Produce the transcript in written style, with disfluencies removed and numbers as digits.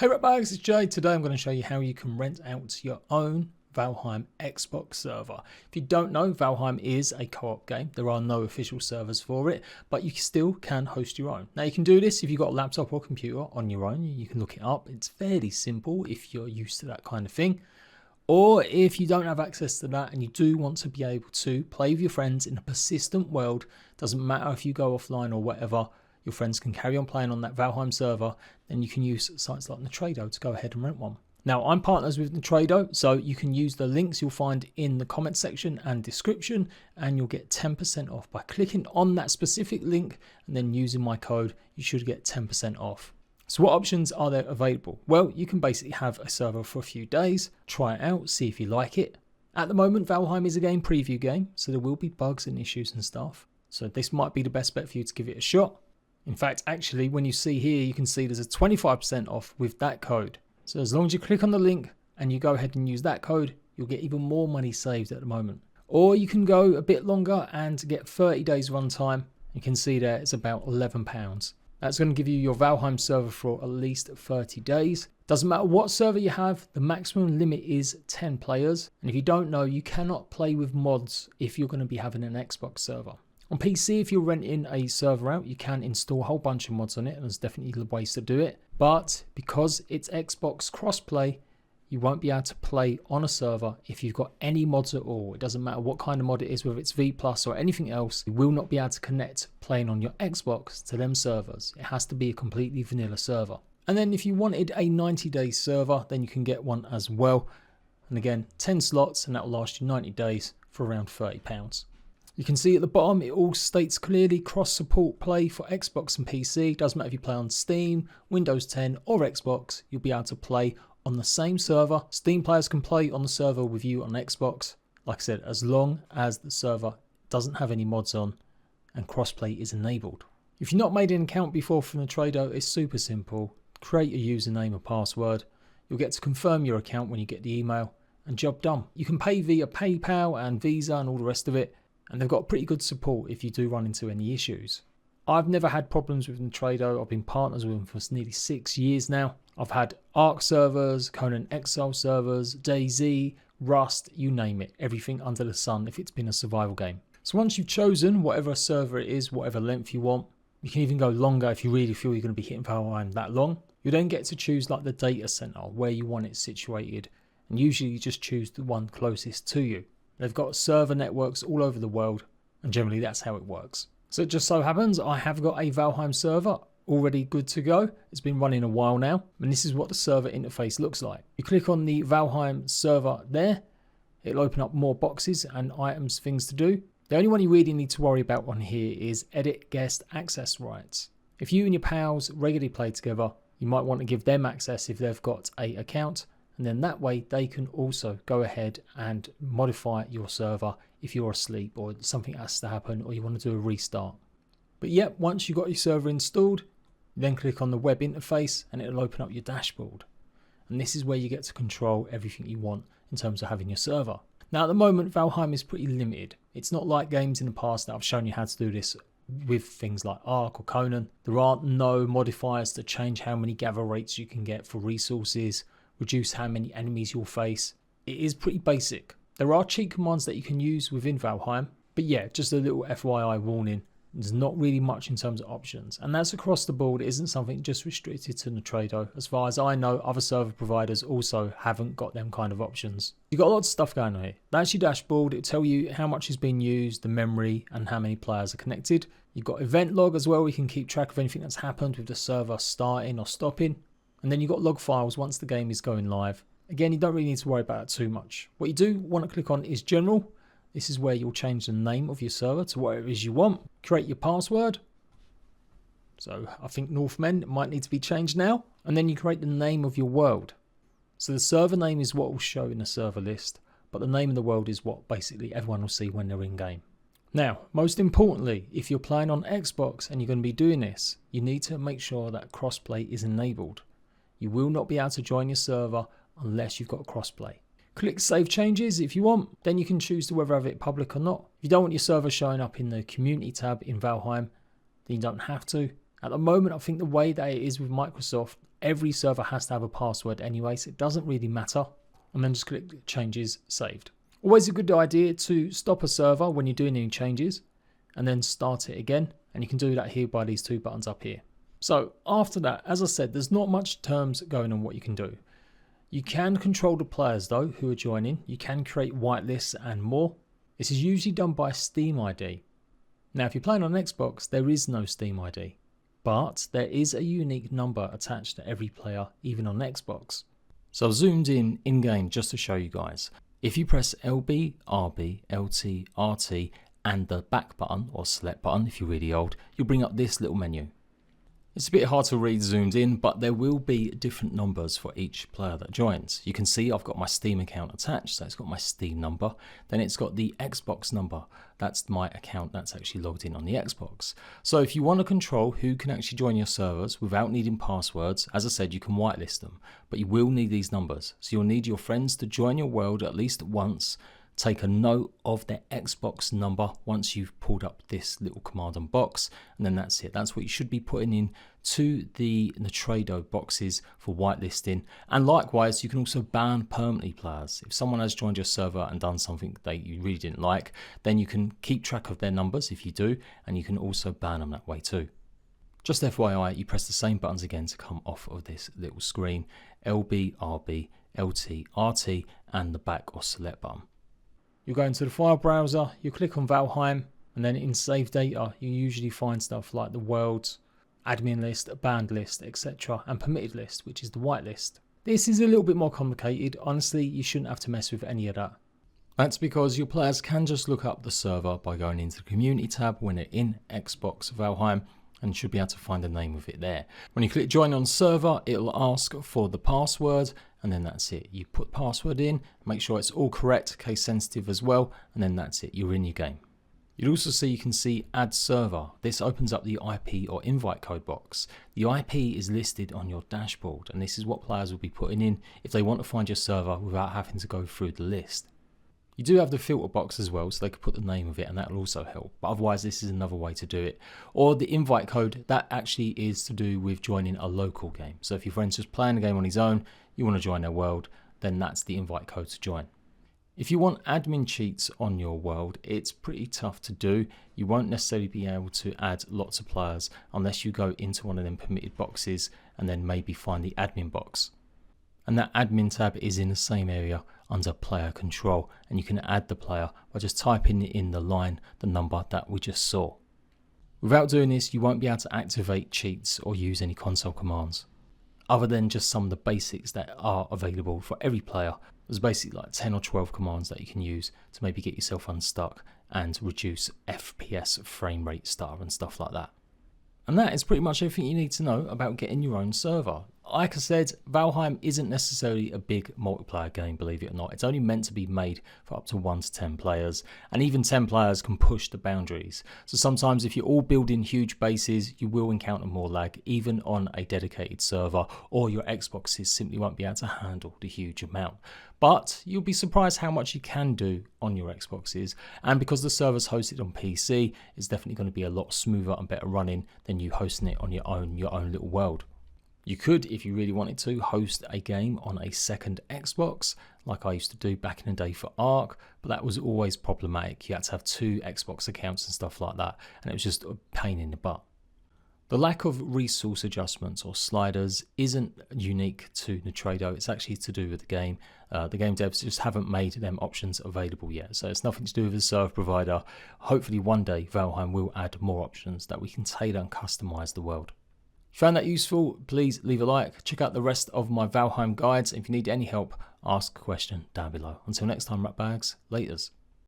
Hey Ratbags, it's Jade. Today I'm going to show you how you can rent out your own Valheim Xbox server. If you don't know, Valheim is a co-op game. There are no official servers for it, but you still can host your own. Now you can do this if you've got a laptop or computer on your own. You can look it up. It's fairly simple if you're used to that kind of thing. Or if you don't have access to that and you do want to be able to play with your friends in a persistent world, doesn't matter if you go offline or whatever, your friends can carry on playing on that Valheim server, then you can use sites like Nitrado to go ahead and rent one. Now, I'm partners with Nitrado, so you can use the links you'll find in the comment section and description, and you'll get 10% off by clicking on that specific link and then using my code. You should get 10% off. So what options are there available? Well, you can basically have a server for a few days, try it out, see if you like it. At the moment, Valheim is a game preview game, so there will be bugs and issues and stuff. So this might be the best bet for you to give it a shot. In fact, actually, when you see here, you can see there's a 25% off with that code. So as long as you click on the link and you go ahead and use that code, you'll get even more money saved at the moment. Or you can go a bit longer and get 30 days runtime. You can see there it's about £11. That's going to give you your Valheim server for at least 30 days. Doesn't matter what server you have, the maximum limit is 10 players. And if you don't know, you cannot play with mods if you're going to be having an Xbox server. On PC, if you're renting a server out, you can install a whole bunch of mods on it, and there's definitely ways to do it. But because it's Xbox crossplay, you won't be able to play on a server if you've got any mods at all. It doesn't matter what kind of mod it is, whether it's V+ or anything else, you will not be able to connect playing on your Xbox to them servers. It has to be a completely vanilla server. And then if you wanted a 90-day server, then you can get one as well. And again, 10 slots, and that'll last you 90 days for around £30. You can see at the bottom, it all states clearly cross-support play for Xbox and PC. Doesn't matter if you play on Steam, Windows 10 or Xbox, you'll be able to play on the same server. Steam players can play on the server with you on Xbox. Like I said, as long as the server doesn't have any mods on and crossplay is enabled. If you've not made an account before from Nitrado, it's super simple. Create a username or password. You'll get to confirm your account when you get the email, and job done. You can pay via PayPal and Visa and all the rest of it. And they've got pretty good support if you do run into any issues. I've never had problems with Nitrado. I've been partners with them for nearly 6 years now. I've had Ark servers, Conan Exile servers, DayZ, Rust, you name it. Everything under the sun if it's been a survival game. So once you've chosen whatever server it is, whatever length you want, you can even go longer if you really feel you're going to be hitting Valheim that long. You then get to choose like the data center, where you want it situated. And usually you just choose the one closest to you. They've got server networks all over the world, and generally that's how it works. So it just so happens I have got a Valheim server already good to go. It's been running a while now, and this is what the server interface looks like. You click on the Valheim server there, it'll open up more boxes and items, things to do. The only one you really need to worry about on here is edit guest access rights. If you and your pals regularly play together, you might want to give them access if they've got an account. And then that way they can also go ahead and modify your server if you're asleep or something has to happen or you want to do a restart. But yeah, once you've got your server installed, you then click on the web interface and it'll open up your dashboard. And this is where you get to control everything you want in terms of having your server. Now at the moment, Valheim is pretty limited. It's not like games in the past that I've shown you how to do this with things like Ark or Conan. There aren't no modifiers to change how many gather rates you can get for resources, reduce how many enemies you'll face. It is pretty basic. There are cheat commands that you can use within Valheim, but yeah, just a little FYI warning. There's not really much in terms of options, and that's across the board. It isn't something just restricted to Nitrado. As far as I know, other server providers also haven't got them kind of options. You've got lots of stuff going on here. That's your dashboard. It'll tell you how much is being used, the memory, and how many players are connected. You've got event log as well. We can keep track of anything that's happened with the server starting or stopping. And then you've got log files once the game is going live. Again, you don't really need to worry about it too much. What you do want to click on is General. This is where you'll change the name of your server to whatever it is you want. Create your password. So I think Northmen might need to be changed now. And then you create the name of your world. So the server name is what will show in the server list, but the name of the world is what basically everyone will see when they're in game. Now, most importantly, if you're playing on Xbox and you're going to be doing this, you need to make sure that crossplay is enabled. You will not be able to join your server unless you've got crossplay. Click Save Changes if you want. Then you can choose to whether have it public or not. If you don't want your server showing up in the Community tab in Valheim, then you don't have to. At the moment, I think the way that it is with Microsoft, every server has to have a password anyway, so it doesn't really matter. And then just click changes saved. Always a good idea to stop a server when you're doing any changes and then start it again. And you can do that here by these two buttons up here. So after that, as I said, there's not much terms going on what you can do. You can control the players though who are joining. You can create whitelists and more. This is usually done by Steam ID. Now if you're playing on Xbox, there is no Steam ID, but there is a unique number attached to every player, even on Xbox. So I've zoomed in game just to show you guys. If you press LB, RB, LT, RT and the back button or select button if you're really old, you'll bring up this little menu. It's a bit hard to read zoomed in, but there will be different numbers for each player that joins. You can see I've got my Steam account attached, so it's got my Steam number. Then it's got the Xbox number. That's my account that's actually logged in on the Xbox. So if you want to control who can actually join your servers without needing passwords, as I said, you can whitelist them, but you will need these numbers. So you'll need your friends to join your world at least once. Take a note of their Xbox number once you've pulled up this little command and box, and then that's it. That's what you should be putting in to the Trado boxes for whitelisting. And likewise, you can also ban permanently players. If someone has joined your server and done something that you really didn't like, then you can keep track of their numbers if you do, and you can also ban them that way too. Just FYI, you press the same buttons again to come off of this little screen: LB, RB, LT, RT, and the back or select button. You go into the file browser, you click on Valheim, and then in save data, you usually find stuff like the world, admin list, banned list, etc. and permitted list, which is the whitelist. This is a little bit more complicated. Honestly, you shouldn't have to mess with any of that. That's because your players can just look up the server by going into the community tab when they're in Xbox Valheim, and should be able to find the name of it there. When you click join on server, it'll ask for the password, and then that's it. You put password in, make sure it's all correct, case sensitive as well, and then that's it, you're in your game. You'll also see you can see add server. This opens up the IP or invite code box. The IP is listed on your dashboard, and this is what players will be putting in if they want to find your server without having to go through the list. You do have the filter box as well, so they could put the name of it, and that will also help. But otherwise, this is another way to do it. Or the invite code, that actually is to do with joining a local game. So if your friend's just playing the game on his own, you want to join their world, then that's the invite code to join. If you want admin cheats on your world, it's pretty tough to do. You won't necessarily be able to add lots of players unless you go into one of them permitted boxes and then maybe find the admin box. And that admin tab is in the same area under player control, and you can add the player by just typing in the line the number that we just saw. Without doing this, you won't be able to activate cheats or use any console commands, other than just some of the basics that are available for every player. There's basically like 10 or 12 commands that you can use to maybe get yourself unstuck and reduce FPS, frame rate stutter and stuff like that. And that is pretty much everything you need to know about getting your own server. Like I said, Valheim isn't necessarily a big multiplayer game, believe it or not. It's only meant to be made for up to 1 to 10 players, and even 10 players can push the boundaries. So sometimes if you're all building huge bases, you will encounter more lag, even on a dedicated server, or your Xboxes simply won't be able to handle the huge amount. But you'll be surprised how much you can do on your Xboxes, and because the server's hosted on PC, it's definitely going to be a lot smoother and better running than you hosting it on your own little world. You could, if you really wanted to, host a game on a second Xbox, like I used to do back in the day for Ark, but that was always problematic. You had to have 2 Xbox accounts and stuff like that, and it was just a pain in the butt. The lack of resource adjustments or sliders isn't unique to Trado. It's actually to do with the game. The game devs just haven't made them options available yet, so it's nothing to do with the server provider. Hopefully one day Valheim will add more options that we can tailor and customize the world. If you found that useful, please leave a like. Check out the rest of my Valheim guides. If you need any help, ask a question down below. Until next time, ratbags, laters.